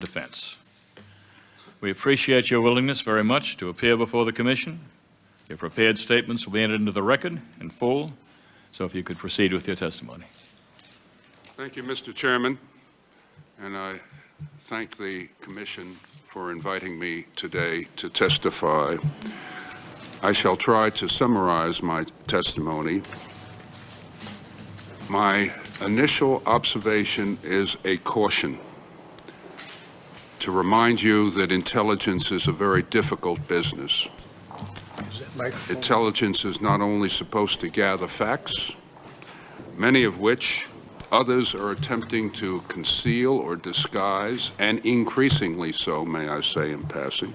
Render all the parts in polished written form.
Defense. We appreciate your willingness very much to appear before the Commission. Your prepared statements will be entered into the record in full, so if you could proceed with your testimony. Thank you, Mr. Chairman, and I thank the Commission for inviting me today to testify. I shall try to summarize my testimony. My initial observation is a caution to remind you that intelligence is a very difficult business. Intelligence is not only supposed to gather facts, many of which others are attempting to conceal or disguise, and increasingly so, may I say in passing.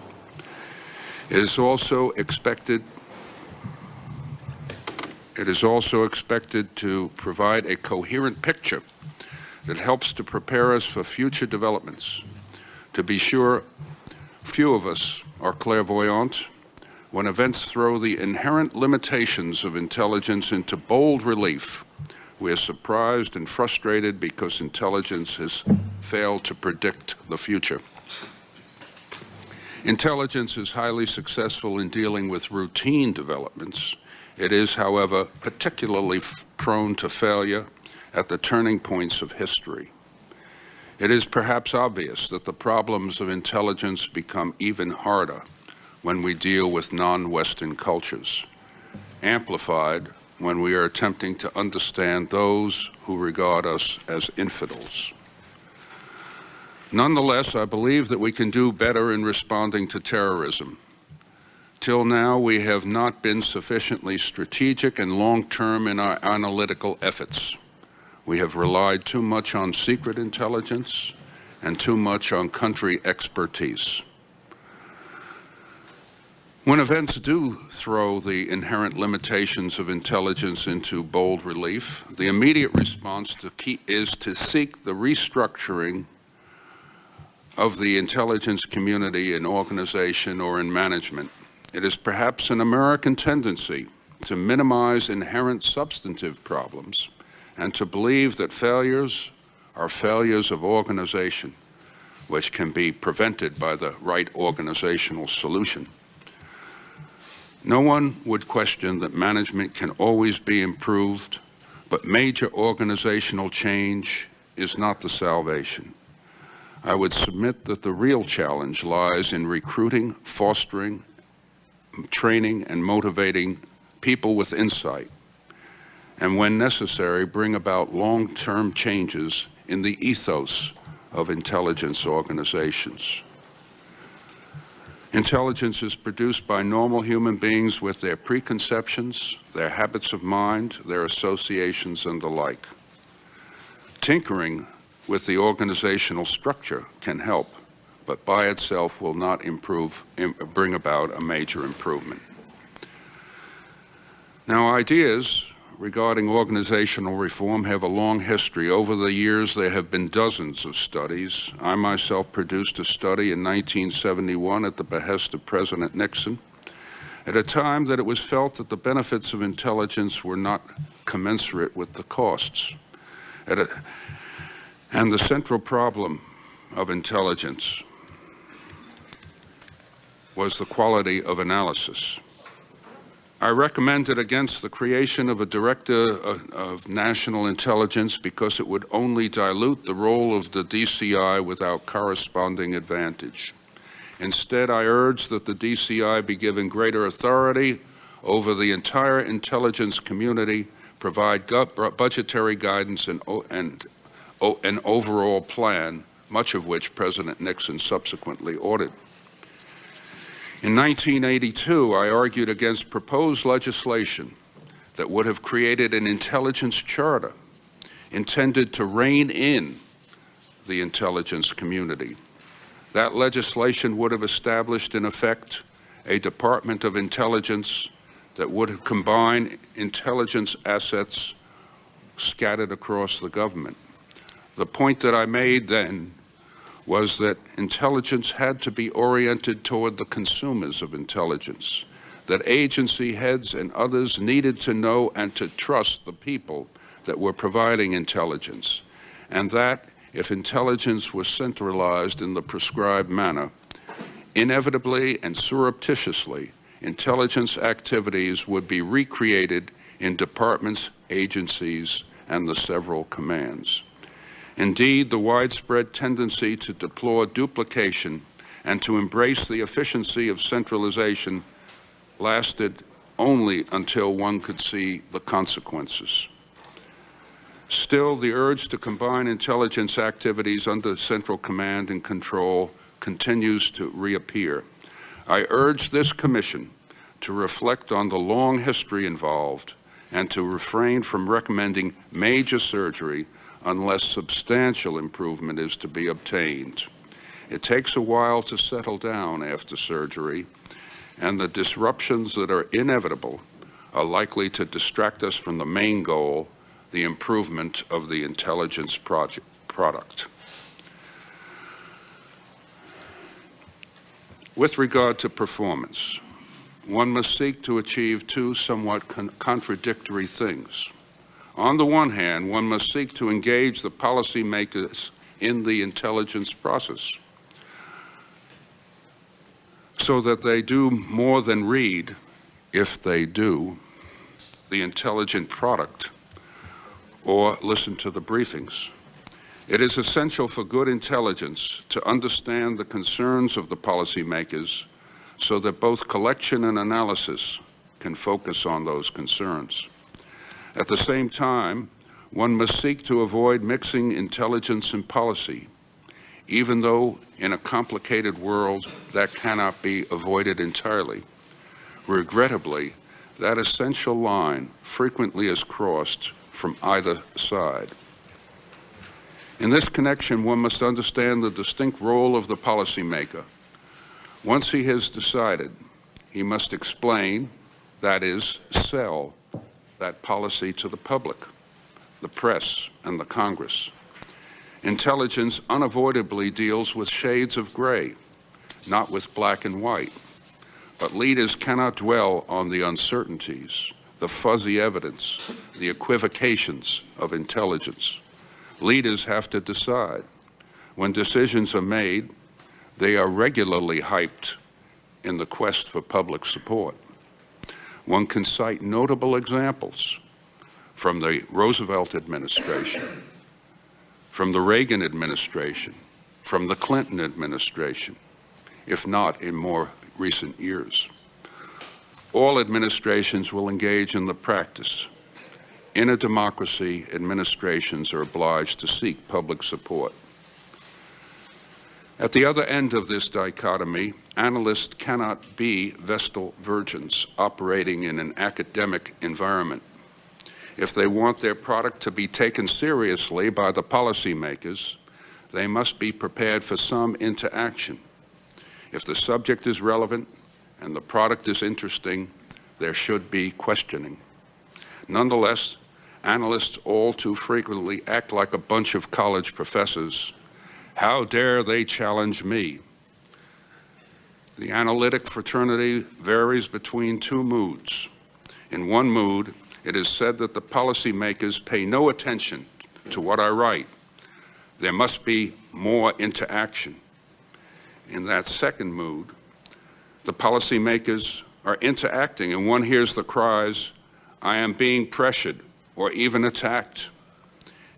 It is also expected to provide a coherent picture that helps to prepare us for future developments. To be sure, few of us are clairvoyant. When events throw the inherent limitations of intelligence into bold relief, we are surprised and frustrated because intelligence has failed to predict the future. Intelligence is highly successful in dealing with routine developments. It is, however, particularly prone to failure at the turning points of history. It is perhaps obvious that the problems of intelligence become even harder when we deal with non-Western cultures, amplified when we are attempting to understand those who regard us as infidels. Nonetheless, I believe that we can do better in responding to terrorism. Till now, we have not been sufficiently strategic and long-term in our analytical efforts. We have relied too much on secret intelligence and too much on country expertise. When events do throw the inherent limitations of intelligence into bold relief, the immediate response is to seek the restructuring of the intelligence community in organization or in management. It is perhaps an American tendency to minimize inherent substantive problems and to believe that failures are failures of organization, which can be prevented by the right organizational solution. No one would question that management can always be improved, but major organizational change is not the salvation. I would submit that the real challenge lies in recruiting, fostering, training, and motivating people with insight, and when necessary, bring about long-term changes in the ethos of intelligence organizations. Intelligence is produced by normal human beings with their preconceptions, their habits of mind, their associations, and the like. Tinkering with the organizational structure can help, but by itself will not bring about a major improvement. Now, ideas regarding organizational reform have a long history. Over the years, there have been dozens of studies. I myself produced a study in 1971 at the behest of President Nixon, at a time that it was felt that the benefits of intelligence were not commensurate with the costs. And the central problem of intelligence was the quality of analysis. I recommended against the creation of a Director of National Intelligence because it would only dilute the role of the DCI without corresponding advantage. Instead, I urged that the DCI be given greater authority over the entire intelligence community, provide budgetary guidance and an overall plan, much of which President Nixon subsequently ordered. In 1982, I argued against proposed legislation that would have created an intelligence charter intended to rein in the intelligence community. That legislation would have established, in effect, a Department of Intelligence that would have combined intelligence assets scattered across the government. The point that I made then was that intelligence had to be oriented toward the consumers of intelligence, that agency heads and others needed to know and to trust the people that were providing intelligence, and that if intelligence was centralized in the prescribed manner, inevitably and surreptitiously, intelligence activities would be recreated in departments, agencies, and the several commands. Indeed, the widespread tendency to deplore duplication and to embrace the efficiency of centralization lasted only until one could see the consequences. Still, the urge to combine intelligence activities under central command and control continues to reappear. I urge this Commission to reflect on the long history involved and to refrain from recommending major surgery unless substantial improvement is to be obtained. It takes a while to settle down after surgery, and the disruptions that are inevitable are likely to distract us from the main goal, the improvement of the intelligence product. With regard to performance, one must seek to achieve two somewhat contradictory things. On the one hand, one must seek to engage the policymakers in the intelligence process so that they do more than read, if they do, the intelligent product or listen to the briefings. It is essential for good intelligence to understand the concerns of the policymakers so that both collection and analysis can focus on those concerns. At the same time, one must seek to avoid mixing intelligence and policy, even though in a complicated world that cannot be avoided entirely. Regrettably, that essential line frequently is crossed from either side. In this connection, one must understand the distinct role of the policymaker. Once he has decided, he must explain, that is, sell that policy to the public, the press, and the Congress. Intelligence unavoidably deals with shades of gray, not with black and white. But leaders cannot dwell on the uncertainties, the fuzzy evidence, the equivocations of intelligence. Leaders have to decide. When decisions are made, they are regularly hyped in the quest for public support. One can cite notable examples from the Roosevelt administration, from the Reagan administration, from the Clinton administration, if not in more recent years. All administrations will engage in the practice. In a democracy, administrations are obliged to seek public support. At the other end of this dichotomy, analysts cannot be Vestal virgins operating in an academic environment. If they want their product to be taken seriously by the policymakers, they must be prepared for some interaction. If the subject is relevant and the product is interesting, there should be questioning. Nonetheless, analysts all too frequently act like a bunch of college professors. How dare they challenge me? The analytic fraternity varies between two moods. In one mood, it is said that the policymakers pay no attention to what I write. There must be more interaction. In that second mood, the policymakers are interacting, and one hears the cries, "I am being pressured," or even attacked.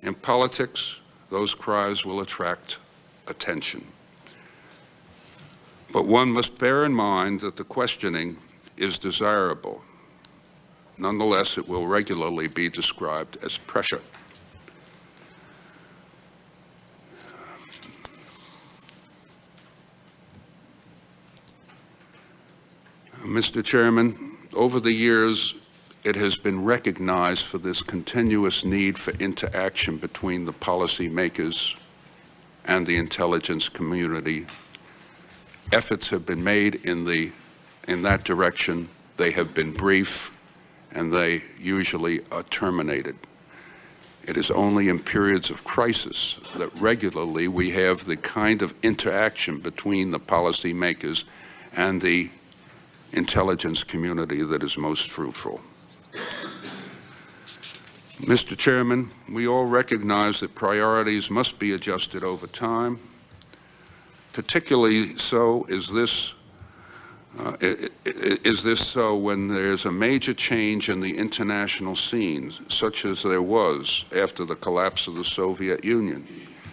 In politics, those cries will attract attention. But one must bear in mind that the questioning is desirable. Nonetheless, it will regularly be described as pressure. Mr. Chairman, over the years, it has been recognized for this continuous need for interaction between the policymakers and the intelligence community. Efforts have been made in that direction. They have been brief, and they usually are terminated. It is only in periods of crisis that regularly we have the kind of interaction between the policymakers and the intelligence community that is most fruitful. Mr. Chairman, we all recognize that priorities must be adjusted over time. Particularly so is this so when there's a major change in the international scenes, such as there was after the collapse of the Soviet Union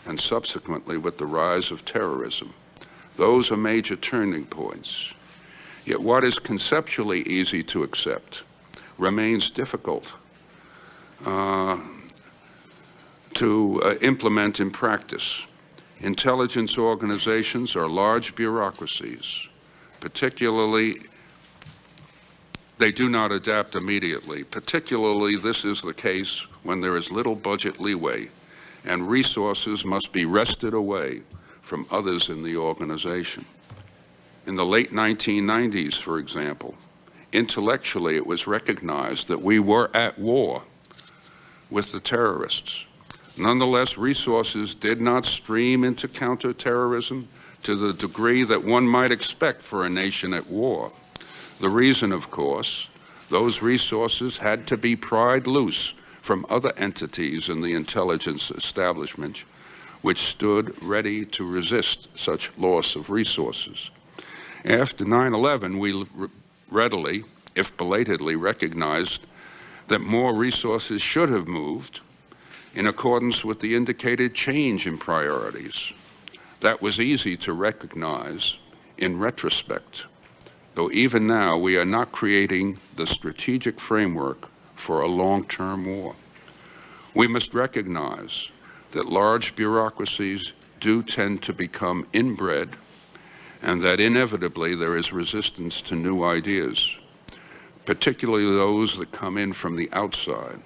and subsequently with the rise of terrorism. Those are major turning points. Yet what is conceptually easy to accept remains difficult to implement in practice. Intelligence organizations are large bureaucracies. Particularly, they do not adapt immediately. Particularly, this is the case when there is little budget leeway and resources must be wrested away from others in the organization. In the late 1990s, for example, intellectually it was recognized that we were at war with the terrorists. Nonetheless, resources did not stream into counterterrorism to the degree that one might expect for a nation at war. The reason, of course, those resources had to be pried loose from other entities in the intelligence establishment, which stood ready to resist such loss of resources. After 9/11, we readily, if belatedly, recognized that more resources should have moved in accordance with the indicated change in priorities. That was easy to recognize in retrospect, though even now we are not creating the strategic framework for a long-term war. We must recognize that large bureaucracies do tend to become inbred and that inevitably there is resistance to new ideas, particularly those that come in from the outside.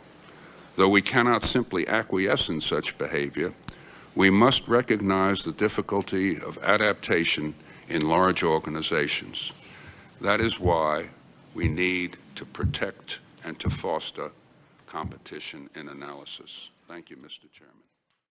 Though we cannot simply acquiesce in such behavior, we must recognize the difficulty of adaptation in large organizations. That is why we need to protect and to foster competition in analysis. Thank you, Mr. Chairman.